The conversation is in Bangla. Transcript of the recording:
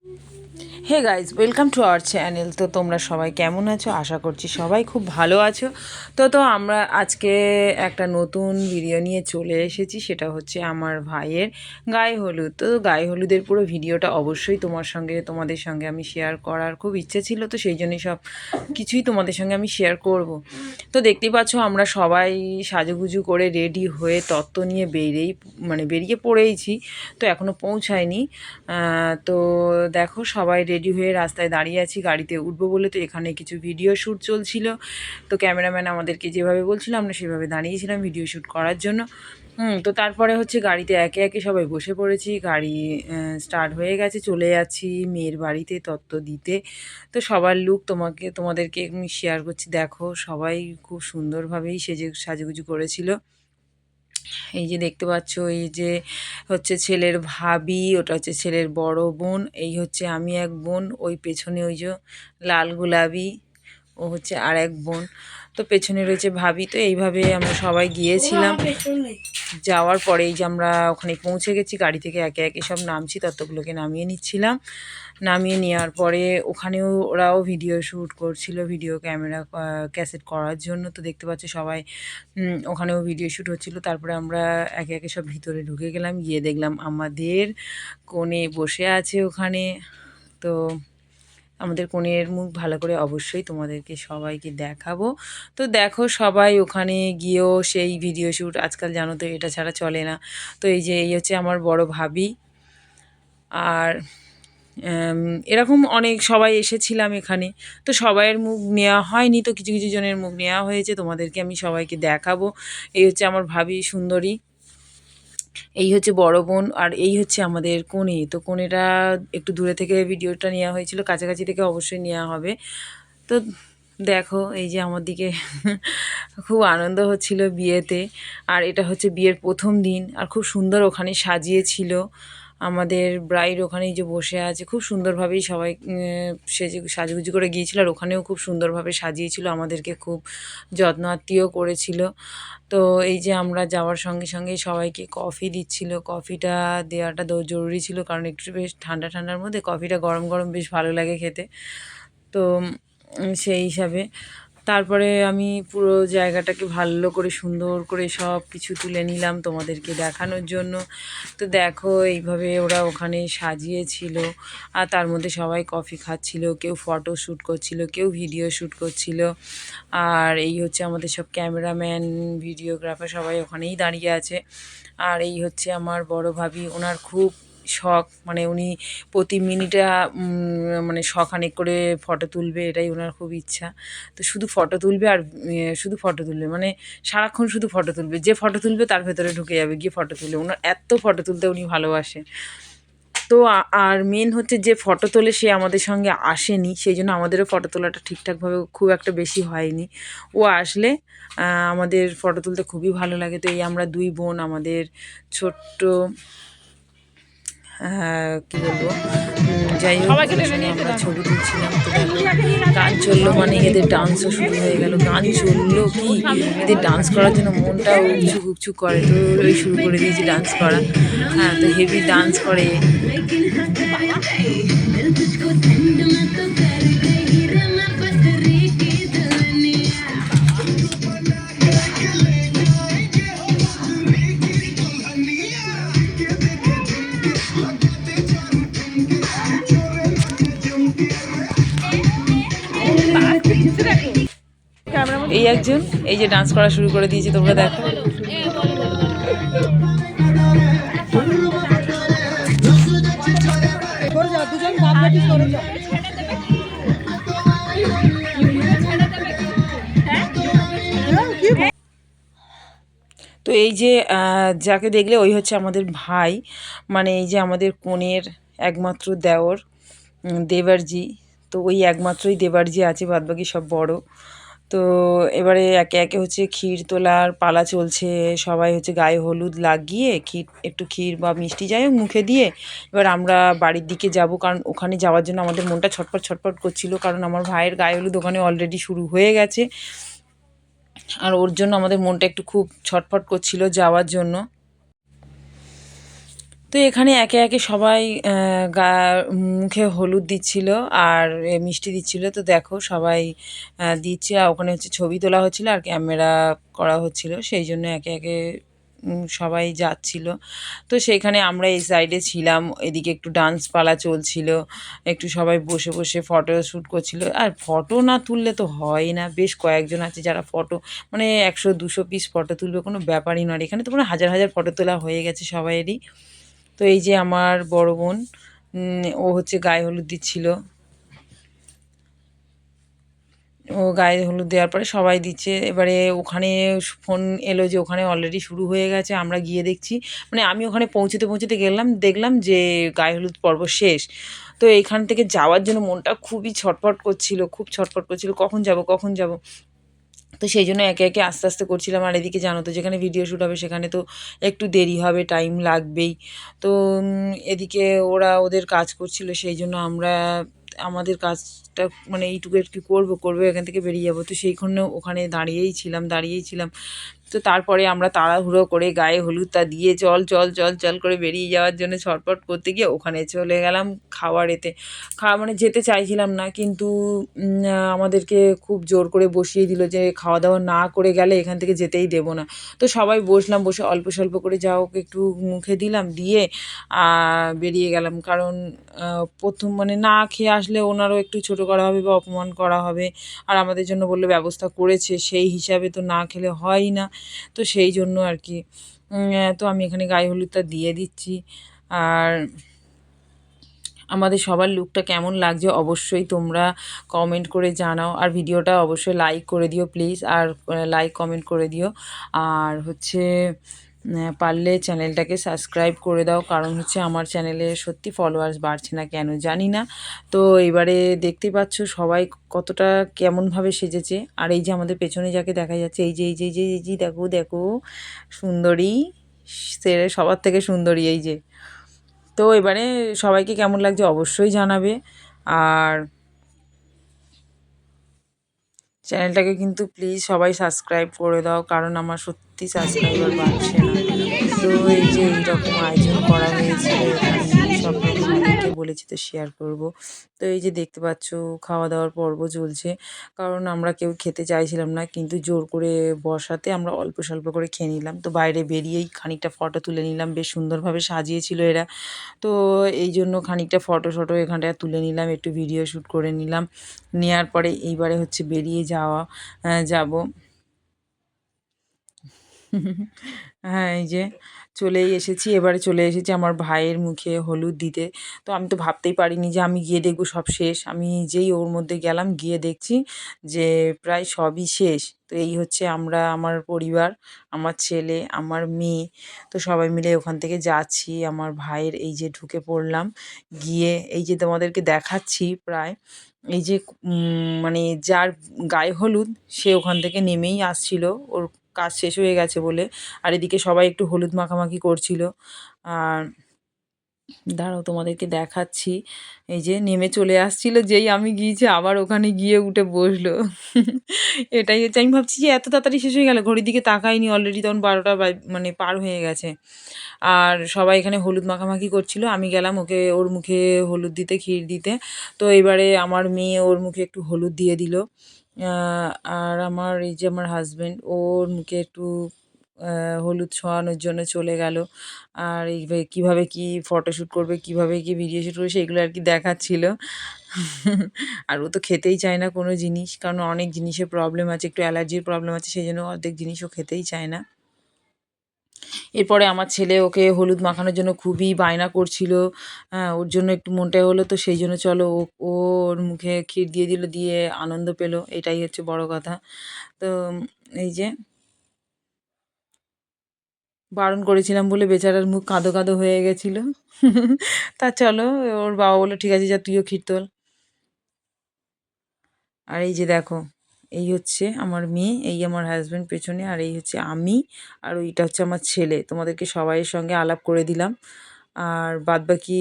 Hey guys, welcome to our channel. তো তোমরা সবাই কেমন আছো? আশা করছি সবাই খুব ভালো আছো। তো আমরা আজকে একটা নতুন ভিডিও নিয়ে চলে এসেছি। সেটা হচ্ছে আমার ভাইয়ের গায়ে হলুদ। তো গায়ে হলুদের পুরো ভিডিওটা অবশ্যই তোমাদের সঙ্গে আমি শেয়ার করার খুব ইচ্ছে ছিল। তো সেই জন্যই সব কিছুই তোমাদের সঙ্গে আমি শেয়ার করব। তো দেখতেই পাচ্ছ আমরা সবাই সাজুগুজু করে রেডি হয়ে তত্ত্ব নিয়ে বেরিয়ে পড়েইছি। তো এখনও পৌঁছায়নি। তো দেখো সবাই রেডি হয়ে রাস্তায় দাঁড়িয়ে আছি গাড়িতে উঠবো বলে। তো এখানে কিছু ভিডিও শ্যুট চলছিল। তো ক্যামেরাম্যান আমাদেরকে যেভাবে বলছিল আমরা সেভাবে দাঁড়িয়েছিলাম ভিডিও শ্যুট করার জন্য। তো তারপরে হচ্ছে গাড়িতে একে একে সবাই বসে পড়েছি। গাড়ি স্টার্ট হয়ে গেছে, চলে যাচ্ছি মেয়ের বাড়িতে তত্ত্ব দিতে। তো সবার লুক তোমাদেরকে আমি শেয়ার করছি। দেখো সবাই খুব সুন্দরভাবেই সাজুগুজু করেছিল। এই যে দেখতে পাচ্ছ, এই যে হচ্ছে ছেলের ভাবি, ওটা হচ্ছে ছেলের বড় বোন, এই হচ্ছে আমি এক বোন, ওই পেছনে ওই যে লাল গোলাপি ও হচ্ছে আর এক বোন। তো পেছনে রয়েছে ভাবি। তো এইভাবে আমরা সবাই গিয়েছিলাম। যাওয়ার পরে এই যে আমরা ওখানে পৌঁছে গেছি, গাড়ি থেকে একে একে সব নামছি, ততগুলোকে নামিয়ে নিচ্ছিলাম। নামিয়ে নেওয়ার পরে ওখানেও ওরাও ভিডিও শ্যুট করছিল, ভিডিও ক্যামেরা ক্যাসেট করার জন্য। তো দেখতে পাচ্ছি সবাই ওখানেও ভিডিও শ্যুট হচ্ছিলো। তারপরে আমরা একে একে সব ভিতরে ঢুকে গেলাম, গিয়ে দেখলাম আমাদের কনে বসে আছে ওখানে। তো আমাদের কনের মুখ ভালো করে অবশ্যই তোমাদেরকে সবাইকে দেখাবো। তো দেখো সবাই ওখানে গিয়েও সেই ভিডিও শ্যুট, আজকাল জানো তো এটা ছাড়া চলে না। তো এই হচ্ছে আমার বড় ভাবি। আর এরকম অনেক সবাই এসেছিলাম এখানে। তো সবাইয়ের মুখ নেওয়া হয়নি, তো কিছু কিছু জনের মুখ নেওয়া হয়েছে, তোমাদেরকে আমি সবাইকে দেখাবো। এই হচ্ছে আমার ভাবি সুন্দরী, এই হচ্ছে বড় বোন, আর এই হচ্ছে আমাদের কনে। তো কনেটা একটু দূরে থেকে ভিডিওটা নেওয়া হয়েছিল, কাছাকাছি থেকে অবশ্যই নেওয়া হবে। তো দেখো এই যে আমার দিকে খুব আনন্দ হচ্ছিল বিয়েতে। আর এটা হচ্ছে বিয়ের প্রথম দিন, আর খুব সুন্দর ওখানে সাজিয়েছিল আমাদের ব্রাইড। ওখানেই যে বসে আছে, খুব সুন্দরভাবেই সবাই সাজুগুজু করে গিয়েছিল। আর ওখানেও খুব সুন্দরভাবে সাজিয়েছিল, আমাদেরকে খুব যত্ন আত্তীয় করেছিল। তো এই যে আমরা যাওয়ার সঙ্গে সঙ্গেই সবাইকে কফি দিচ্ছিল। কফিটা দেওয়াটা জরুরি ছিল, কারণ একটু বেশ ঠান্ডা ঠান্ডার মধ্যে কফিটা গরম গরম বেশ ভালো লাগে খেতে। তো সেই হিসাবে তারপরে আমি পুরো জায়গাটাকে ভালো করে সুন্দর করে সব কিছু তুলে নিলাম তোমাদেরকে দেখানোর জন্য। তো দেখো এইভাবে ওরা ওখানে সাজিয়েছিল, আর তার মধ্যে সবাই কফি খাচ্ছিল, কেউ ফটো শ্যুট করছিল, কেউ ভিডিও শ্যুট করছিল। আর এই হচ্ছে আমাদের সব ক্যামেরাম্যান, ভিডিওগ্রাফার সবাই ওখানেই দাঁড়িয়ে আছে। আর এই হচ্ছে আমার বড় ভাবি, ওনার খুব শখ, মানে উনি প্রতি মিনিটে মানে শখানেক করে ফটো তুলবে, এটাই ওনার খুব ইচ্ছা। তো শুধু ফটো তুলবে আর শুধু ফটো তুলবে, মানে সারাক্ষণ শুধু ফটো তুলবে, যে ফটো তুলবে তার ভেতরে ঢুকে যাবে গিয়ে ফটো তুলে। ওনার এত ফটো তুলতে উনি ভালোবাসে। তো আর মেন হচ্ছে যে ফটো তোলে সে আমাদের সঙ্গে আসেনি, সেই জন্য আমাদেরও ফটো তোলাটা ঠিকঠাকভাবে খুব একটা বেশি হয়নি। ও আসলে আমাদের ফটো তুলতে খুবই ভালো লাগে। তো এই আমরা দুই বোন আমাদের ছোট্ট কী বলবো, যাই হোক ওদের সঙ্গে আমরা ছবি তুলছিলাম। তো দেখো গান চললো, মানে এদের ডান্সও শুরু হয়ে গেল। গান চললো কি, এদের ডান্স করার জন্য মনটাও উকচুক উকচুক করে। তো ওই শুরু করে দিয়েছি ডান্স করা। হ্যাঁ, তো হেভি ডান্স করে। এই একজন এই যে ডান্স করা শুরু করে দিয়েছে, তোমরা দেখো। তো এই যে যাকে দেখলে ওই হচ্ছে আমাদের ভাই, মানে এই যে আমাদের কনের একমাত্র দেওর, দেবারজি। তো ওই একমাত্রই দেবারজি আছে, বাদবাকি সব বড়। তো এবারে একে একে হচ্ছে ক্ষীর তোলার পালা চলছে। সবাই হচ্ছে গায়ে হলুদ লাগিয়ে একটু ক্ষীর বা মিষ্টি যাই হোক মুখে দিয়ে এবার আমরা বাড়ির দিকে যাব, কারণ ওখানে যাওয়ার জন্য আমাদের মনটা ছটফট ছটফট করছিল, কারণ আমার ভাইয়ের গায়ে হলুদ ওখানে অলরেডি শুরু হয়ে গেছে। আর ওর জন্য আমাদের মনটা একটু খুব ছটফট করছিল যাওয়ার জন্য। তো এখানে একে একে সবাই গা মুখে হলুদ দিচ্ছিল আর মিষ্টি দিচ্ছিল। তো দেখো সবাই দিচ্ছে, আর ওখানে হচ্ছে ছবি তোলা হচ্ছিল আর ক্যামেরা করা হচ্ছিল, সেই জন্য একে একে সবাই যাচ্ছিল। তো সেইখানে আমরা এই সাইডে ছিলাম, এদিকে একটু ডান্স পালা চলছিল, একটু সবাই বসে বসে ফটো শ্যুট করছিল। আর ফটো না তুললে তো হয় না, বেশ কয়েকজন আছে যারা ফটো মানে 100-200 পিস ফটো তুলবে, কোনো ব্যাপারই নয়। এখানে তো কোনো হাজার হাজার ফটো তোলা হয়ে গেছে সবাইয়েরই। তো এই যে আমার বড় বোন, ও হচ্ছে গায়ে হলুদ দিচ্ছিল। ও গায়ে হলুদ দেওয়ার পরে সবাই দিচ্ছে। এবারে ওখানে ফোন এলো যে ওখানে অলরেডি শুরু হয়ে গেছে। আমরা গিয়ে দেখছি, মানে আমি ওখানে পৌঁছতে পৌঁছতে গেলাম, দেখলাম যে গায়ে হলুদ পর্ব শেষ। তো এইখান থেকে যাওয়ার জন্য মনটা খুবই ছটফট করছিল, খুব ছটফট করছিল, কখন যাব কখন যাব। তো সেই জন্য একে একে আস্তে আস্তে করছিলাম। আর এদিকে জানো তো, যেখানে ভিডিও শ্যুট হবে সেখানে তো একটু দেরি হবে, টাইম লাগবেই। তো এদিকে ওরা ওদের কাজ করছিল, সেই জন্য আমরা আমাদের কাজটা মানে এইটুকু একটু করবো এখান থেকে বেরিয়ে যাবো। তো সেইখানে ওখানে দাঁড়িয়েই ছিলাম। তো তারপরে আমরা তাড়াহুড়ো করে গায়ে হলুদটা দিয়ে চল চল চল চল করে বেরিয়ে যাওয়ার জন্য ছটফট করতে গিয়ে ওখানে চলে গেলাম খাওয়ার এতে। মানে যেতে চাইছিলাম না, কিন্তু আমাদেরকে খুব জোর করে বসিয়ে দিল যে খাওয়া দাওয়া না করে গেলে এখান থেকে যেতেই দেবো না। তো সবাই বসলাম, বসে অল্প স্বল্প করে যা হোক একটু মুখে দিলাম, দিয়ে বেরিয়ে গেলাম। কারণ প্রথম মানে না খেয়ে আসলে ওনারও একটু ছোটো করা হবে বা অপমান করা হবে। আর আমাদের জন্য বললে ব্যবস্থা করেছে, সেই হিসাবে তো না খেলে হয়ই না। তো সেই জন্য আর কি তো আমি এখানে গায়ে হলুদটা দিয়ে দিচ্ছি। আর আমাদের সবার লুকটা কেমন লাগছে অবশ্যই তোমরা কমেন্ট করে জানাও। আর ভিডিওটা অবশ্যই লাইক করে দিও প্লিজ, আর লাইক কমেন্ট করে দিও। আর হচ্ছে পারলে চ্যানেলটাকে সাবস্ক্রাইব করে দাও, কারণ হচ্ছে আমার চ্যানেলে সত্যি ফলোয়ার্স বাড়ছে না কেন জানি না। তো এবারে দেখতেই পাচ্ছ সবাই কতটা কেমনভাবে সেজেছে। আর এই যে আমাদের পেছনে যাকে দেখা যাচ্ছে, এই যে দেখো দেখো, সুন্দরী, সবার থেকে সুন্দরী এই যে। তো এবারে সবাইকে কেমন লাগছে অবশ্যই জানাবে। আর চ্যানেলটাকে কিন্তু প্লিজ সবাই সাবস্ক্রাইব করে দাও, কারণ আমার সত্যি সাবস্ক্রাইবার বাড়ছে না। তো এই যে এইরকম আয়োজন করা হয়েছিল এখানে, সবটা তোমাদেরকে বলেছি তো শেয়ার করব। তো এই যে দেখতে পাচ্ছ খাওয়া দাওয়ার পর্ব চলছে, কারণ আমরা কেউ খেতে চাইছিলাম না, কিন্তু জোর করে বসাতে আমরা অল্প স্বল্প করে খেয়ে নিলাম। তো বাইরে বেরিয়েই খানিকটা ফটো তুলে নিলাম, বেশ সুন্দরভাবে সাজিয়েছিল এরা। তো এই জন্য খানিকটা ফটো শটো এখানটায় তুলে নিলাম, একটু ভিডিও শ্যুট করে নিলাম। নেওয়ার পরে এইবারে হচ্ছে বেরিয়ে যাব। হ্যাঁ, এই যে চলেই এসেছি। এবারে চলে এসেছি আমার ভাইয়ের মুখে হলুদ দিতে। তো আমি তো ভাবতেই পারিনি যে আমি গিয়ে দেখব সব শেষ। আমি যেই ওর মধ্যে গেলাম, গিয়ে দেখছি যে প্রায় সবই শেষ। তো এই হচ্ছে আমরা, আমার পরিবার, আমার ছেলে, আমার মেয়ে, তো সবাই মিলে ওখান থেকে যাচ্ছি। আমার ভাইয়ের এই যে ঢুকে পড়লাম, গিয়ে এই যে তোমাদেরকে দেখাচ্ছি প্রায়, এই যে মানে যার গায়ে হলুদ সে ওখান থেকে নেমেই আসছিল, ওর কাজ শেষ হয়ে গেছে বলে। আর এদিকে সবাই একটু হলুদ মাখামাখি করছিল। আর দাঁড়াও তোমাদেরকে দেখাচ্ছি, এই যে নেমে চলে আসছিল, যেই আমি গিয়েছি আবার ওখানে গিয়ে উঠে বসলো। এটাই হচ্ছে, আমি ভাবছি যে এত তাড়াতাড়ি শেষ হয়ে গেল, ঘড়ির দিকে তাকাইনি, অলরেডি তখন 12টা মানে পার হয়ে গেছে। আর সবাই এখানে হলুদ মাখামাখি করছিল, আমি গেলাম ওকে ওর মুখে হলুদ দিতে, ক্ষীর দিতে। তো এবারে আমার মেয়ে ওর মুখে একটু হলুদ দিয়ে দিল। আর আমার এই যে আমার হাজব্যান্ড, ওর মুখে একটু হলুদ ছোঁয়ানোর জন্য চলে গেল। আর এইভাবে কীভাবে কী ফটোশ্যুট করবে, কীভাবে কী ভিডিও শ্যুট করবে সেগুলো আর কি দেখাচ্ছিল। আর ও তো খেতেই চায় না কোনো জিনিস, কারণ অনেক জিনিসের প্রবলেম আছে, একটু অ্যালার্জির প্রবলেম আছে, সেই জন্য অর্ধেক জিনিস ও খেতেই চায় না। এরপরে আমার ছেলে ওকে হলুদ মাখানোর জন্য খুবই বায়না করছিল। হ্যাঁ, ওর জন্য একটু মনটা হলো, তো সেই জন্য চলো ওর মুখে ক্ষীর দিয়ে দিল, দিয়ে আনন্দ পেল, এটাই হচ্ছে বড় কথা। তো এই যে বারণ করেছিলাম বলে বেচারার মুখ কাঁদো কাঁদো হয়ে গেছিলো। তা চলো, ওর বাবা বলল ঠিক আছে যা তুইও ক্ষীর তোল। আর এই যে দেখো, এই হচ্ছে আমার মেয়ে, এই আমার হাজব্যান্ড পেছনে, আর এই হচ্ছে আমি, আর ওইটা হচ্ছে আমার ছেলে। তোমাদেরকে সবাইয়ের সঙ্গে আলাপ করে দিলাম। আর বাদবাকি